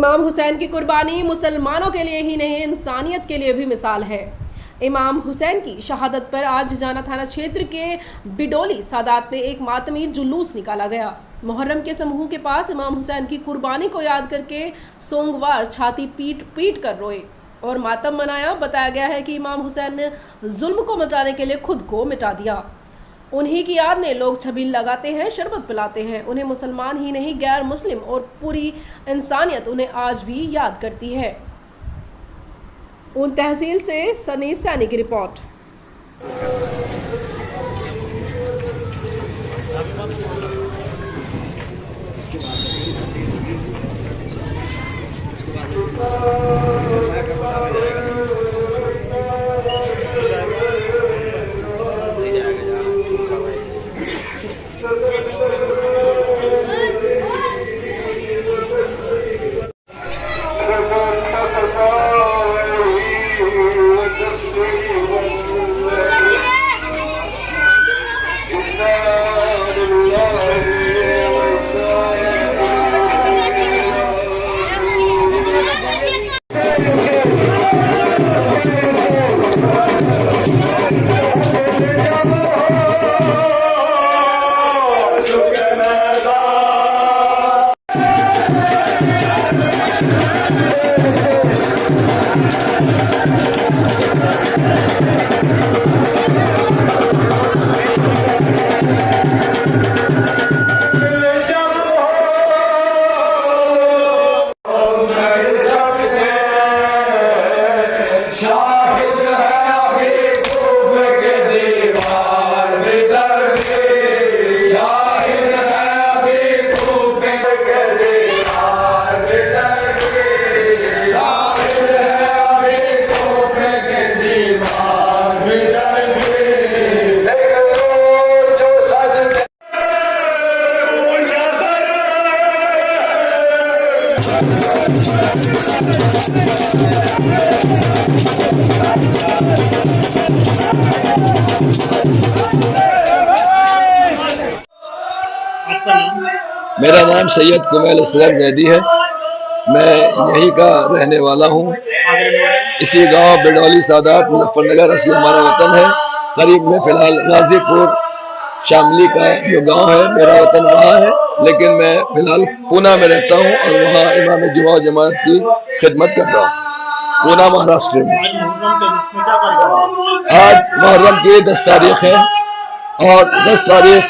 इमाम हुसैन की कुर्बानी मुसलमानों के लिए ही नहीं, इंसानियत के लिए भी मिसाल है। इमाम हुसैन की शहादत पर आज जाना थाना क्षेत्र के बिडोली सादात में एक मातमी जुलूस निकाला गया। मुहर्रम के समूह के पास इमाम हुसैन की कुर्बानी को याद करके सोमवार छाती पीट पीट कर रोए और मातम मनाया। बताया गया है कि इमाम हुसैन ने जुल्म को मिटाने के लिए खुद को मिटा दिया। उन्हीं की याद में लोग छबील लगाते हैं, शरबत पिलाते हैं। उन्हें मुसलमान ही नहीं, गैर मुस्लिम और पूरी इंसानियत उन्हें आज भी याद करती है। उन तहसील से सनी सैनी की रिपोर्ट। मेरा नाम सैयद कुमैल असगर जैदी है। मैं यहीं का रहने वाला हूँ। इसी गांव बिडौली सादात मुजफ्फरनगर असल हमारा वतन है। करीब में फ़िलहाल गाजीपुर शामली का जो गांव है मेरा वतन वहाँ है, लेकिन मैं फ़िलहाल पूना में रहता हूँ और वहाँ इमाम जुमा जमात की खिदमत कर रहा हूँ, पूना महाराष्ट्र में। आज मुहर्रम की 10 तारीख है और 10 तारीख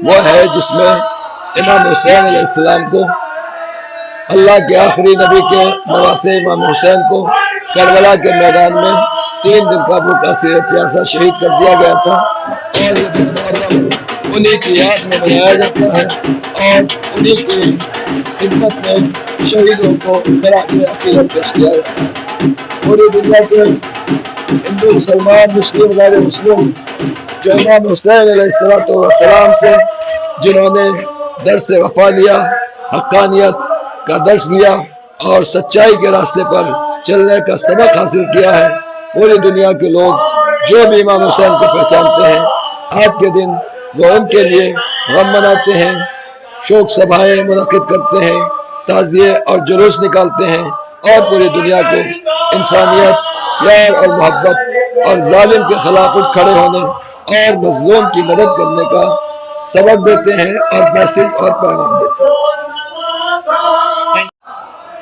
वो है जिसमें इमाम हुसैन अलैहिस्सलाम को, अल्लाह के आखिरी नबी के नवासे इमाम हुसैन को करबला के मैदान में 3 दिन का भूखा से प्यासा शहीद कर दिया गया था। और ये 10 मुहर्रम उन्हीं की याद में मनाया जाता है और उन्हीं की खिदमत में शहीदों को अकीदत पेश किया जाता है। पूरी दुनिया के हिंदू, मुसलमान, मुस्लिम, गैर मुस्लिम जो इमाम हुसैन अलैहिस्सलाम से जिन्होंने दर्स वफा लिया, हक्कानियत का दर्स लिया और सच्चाई के रास्ते पर चलने का सबक हासिल किया है, पूरी दुनिया के लोग जो भी इमाम हुसैन को पहचानते हैं आज के दिन वो उनके लिए गम मनाते हैं, शोक सभाएं मुनक़िद करते हैं, ताज़िए और जुलूस निकालते हैं और पूरी दुनिया को इंसानियत, प्यार और मोहब्बत और जालिम के खिलाफ उठ खड़े होने और मजलूम की मदद करने का सबक देते हैं और मैसेज और पैगाम देते हैं।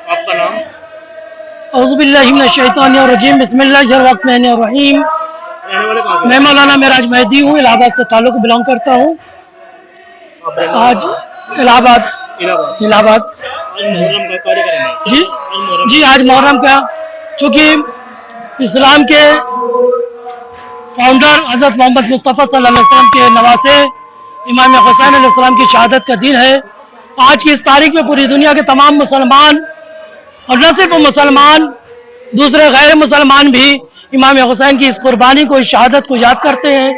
आपका नाम? औज़ुबिल्लाहि मिनश्शैतानिर्रजीम, बिस्मिल्लाहिर्रहमानिर्रहीम। मैं मौलाना मेराज मेहदी हूँ, इलाहाबाद से ताल्लुक़ बिलोंग करता हूँ। आज इलाहाबाद जी आज मुहर्रम का, चूँकि इस्लाम के फाउंडर हज़रत मोहम्मद मुस्तफ़ा सल्लल्लाहु अलैहि वसल्लम के नवासे इमाम हुसैन अलैहिस्सलाम की शहादत का दिन है। आज की इस तारीख में पूरी दुनिया के तमाम मुसलमान और न सिर्फ मुसलमान, दूसरे गैर मुसलमान भी इमाम हुसैन की इस कुर्बानी को, इस शहादत को याद करते हैं।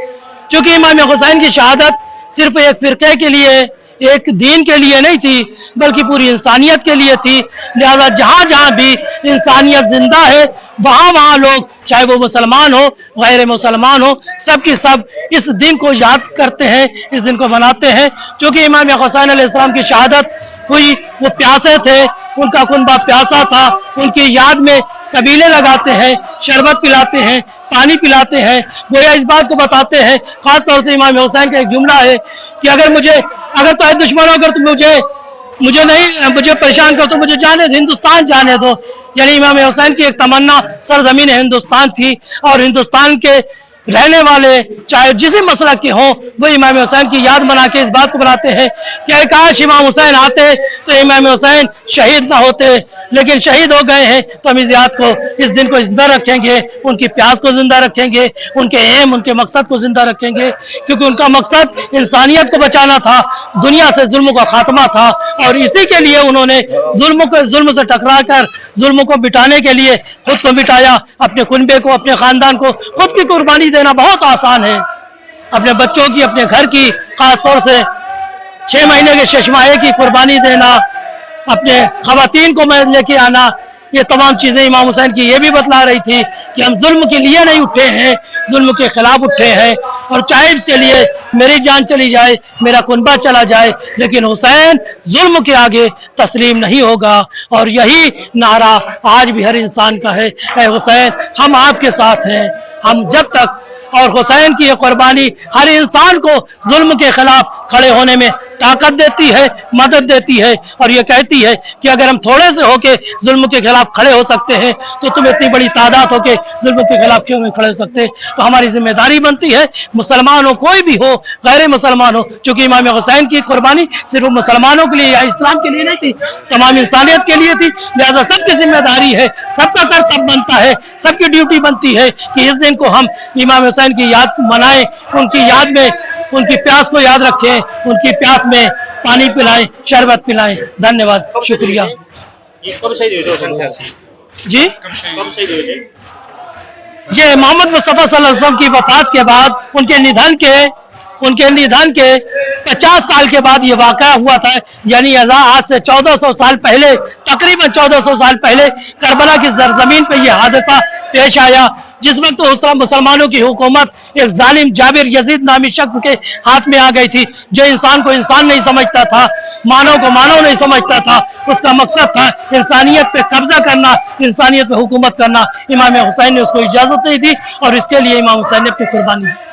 क्योंकि इमाम हुसैन की शहादत सिर्फ एक फ़िरक़े के लिए, एक दीन के लिए नहीं थी, बल्कि पूरी इंसानियत के लिए थी। लिहाजा जहाँ जहाँ भी इंसानियत जिंदा है वहाँ वहाँ लोग, चाहे वो मुसलमान हो, गैर मुसलमान हो, सब की सब इस दिन को याद करते हैं, इस दिन को मनाते हैं। क्योंकि इमाम हुसैन अलैहिस्सलाम की शहादत हुई, वो प्यासे थे, ان کا کنبہ پیاسا تھا، ان کی یاد میں سبیلے لگاتے ہیں، شربت پلاتے ہیں، پانی پلاتے ہیں، گویا اس بات کو بتاتے ہیں. خاص طور سے امام حسین کا ایک جملہ ہے کہ اگر تو دشمنوں اگر تو مجھے پریشان کر تو مجھے جانے دو، ہندوستان جانے دو. یعنی امام حسین کی ایک تمنا سرزمین ہندوستان تھی، اور ہندوستان کے رہنے والے چاہے جسی مسلک کے ہوں وہ امام حسین کی یاد بنا کے اس بات کو بناتے ہیں کہ کاش امام حسین آتے تو امام حسین شہید نہ ہوتے، لیکن شہید ہو گئے ہیں تو ہم اس یاد کو، اس دن کو زندہ رکھیں گے، ان کی پیاس کو زندہ رکھیں گے، ان کے ایم، ان کے مقصد کو زندہ رکھیں گے، کیونکہ ان کا مقصد انسانیت کو بچانا تھا، دنیا سے ظلم کا خاتمہ تھا. اور اسی کے لیے انہوں نے ظلم سے ٹکرا کر ظلم کو مٹانے کے لیے خود کو مٹایا، اپنے کنبے کو، اپنے خاندان کو. خود کی قربانی دینا بہت آسان ہے، اپنے بچوں کی، اپنے گھر کی، خاص طور سے 6 مہینے کے ششماہے کی قربانی دینا، اپنے خواتین کو میں لے کے آنا، یہ تمام چیزیں امام حسین کی یہ بھی بتلا رہی تھی کہ ہم ظلم کے لیے نہیں اٹھے ہیں، ظلم کے خلاف اٹھے ہیں. اور چاہے اس کے لیے میری جان چلی جائے، میرا کنبہ چلا جائے، لیکن حسین ظلم کے آگے تسلیم نہیں ہوگا. اور یہی نعرہ آج بھی ہر انسان کا ہے، اے حسین ہم آپ کے ساتھ ہیں، ہم جب تک. اور حسین کی یہ قربانی ہر انسان کو ظلم کے خلاف کھڑے ہونے میں طاقت دیتی ہے، مدد دیتی ہے، اور یہ کہتی ہے کہ اگر ہم تھوڑے سے ہو کے ظلم کے خلاف کھڑے ہو سکتے ہیں تو تم اتنی بڑی تعداد ہو کے ظلم کے خلاف کیوں نہیں کھڑے ہو سکتے. تو ہماری ذمہ داری بنتی ہے، مسلمان ہو، کوئی بھی ہو، غیر مسلمان ہو، چونکہ امام حسین کی قربانی صرف مسلمانوں کے لیے یا اسلام کے لیے نہیں تھی، تمام انسانیت کے لیے تھی. لہذا سب کی ذمہ داری ہے، سب کا کرتب بنتا ہے، سب کی ڈیوٹی بنتی ہے کہ اس دن کو ہم امام حسین کی یاد منائیں، ان کی یاد میں ان کی پیاس کو یاد رکھیں، ان کی پیاس میں پانی پلائیں، شربت پلائیں. دھنیہ واد، شکریہ. جی یہ محمد مصطفیٰ صلی اللہ علیہ وسلم کی وفات کے بعد ان کے نidhan کے 50 سال کے بعد یہ واقعہ ہوا تھا. یعنی آج سے 1400 سال پہلے، تقریباً 1400 سال پہلے کربلا کی زمین پہ یہ حادثہ پیش آیا، جس وقت مسلمانوں کی حکومت ایک ظالم جابر یزید نامی شخص کے ہاتھ میں آ گئی تھی، جو انسان کو انسان نہیں سمجھتا تھا، مانو کو مانو نہیں سمجھتا تھا. اس کا مقصد تھا انسانیت پہ قبضہ کرنا، انسانیت پہ حکومت کرنا. امام حسین نے اس کو اجازت نہیں دی، اور اس کے لیے امام حسین نے اپنی قربانی دی.